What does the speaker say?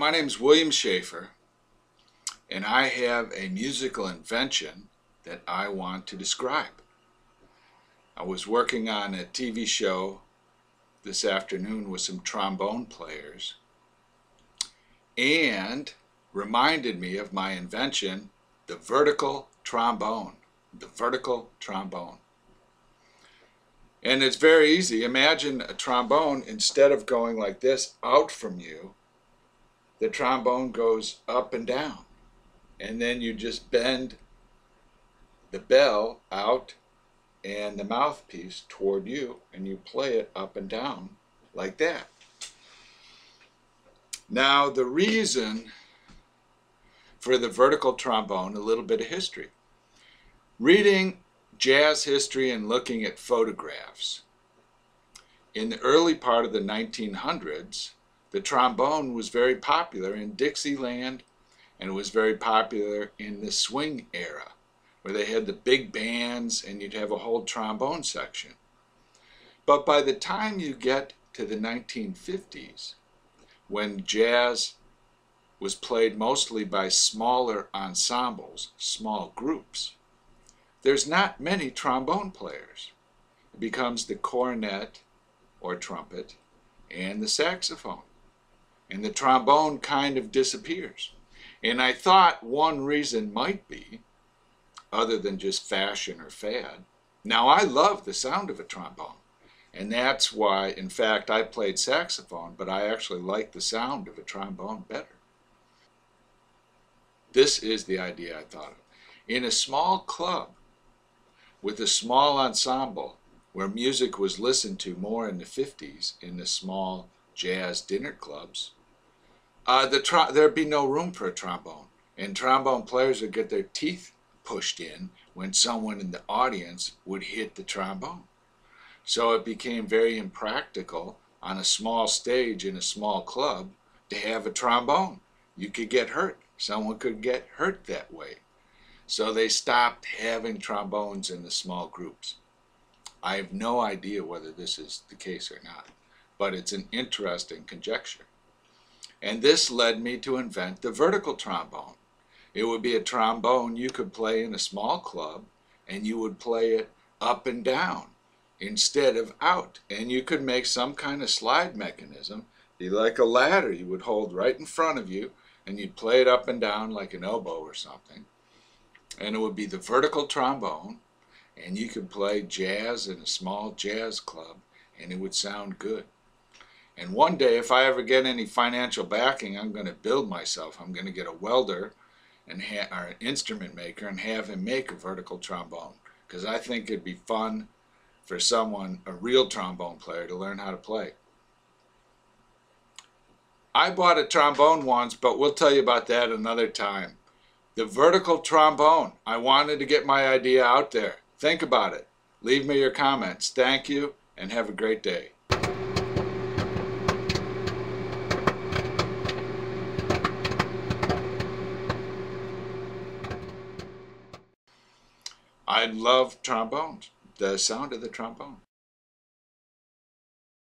My name is William Schaeffer, and I have a musical invention that I want to describe. I was working on a TV show this afternoon with some trombone players and reminded me of my invention, the vertical trombone. The vertical trombone. And it's very easy. Imagine a trombone, instead of going like this out from you, the trombone goes up and down. And then you just bend the bell out and the mouthpiece toward you, and you play it up and down like that. Now, the reason for the vertical trombone, a little bit of history. Reading jazz history and looking at photographs. In the early part of the 1900s, the trombone was very popular in Dixieland, and it was very popular in the swing era, where they had the big bands and you'd have a whole trombone section. But by the time you get to the 1950s, when jazz was played mostly by smaller ensembles, small groups, there's not many trombone players. It becomes the cornet or trumpet and the saxophone. And the trombone kind of disappears. And I thought one reason might be, other than just fashion or fad. Now, I love the sound of a trombone, and that's why, in fact, I played saxophone, but I actually like the sound of a trombone better. This is the idea I thought of. In a small club with a small ensemble, where music was listened to more in the 50s in the small jazz dinner clubs, there'd be no room for a trombone, and trombone players would get their teeth pushed in when someone in the audience would hit the trombone. So it became very impractical on a small stage in a small club to have a trombone. You could get hurt. Someone could get hurt that way. So they stopped having trombones in the small groups. I have no idea whether this is the case or not, but it's an interesting conjecture. And this led me to invent the vertical trombone. It would be a trombone you could play in a small club, and you would play it up and down instead of out. And you could make some kind of slide mechanism, be like a ladder you would hold right in front of you, and you'd play it up and down like an oboe or something. And it would be the vertical trombone, and you could play jazz in a small jazz club, and it would sound good. And one day, if I ever get any financial backing, I'm going to build myself. I'm going to get a welder and or an instrument maker and have him make a vertical trombone, because I think it'd be fun for someone, a real trombone player, to learn how to play. I bought a trombone once, but we'll tell you about that another time. The vertical trombone. I wanted to get my idea out there. Think about it. Leave me your comments. Thank you, and have a great day. I love trombones, the sound of the trombone.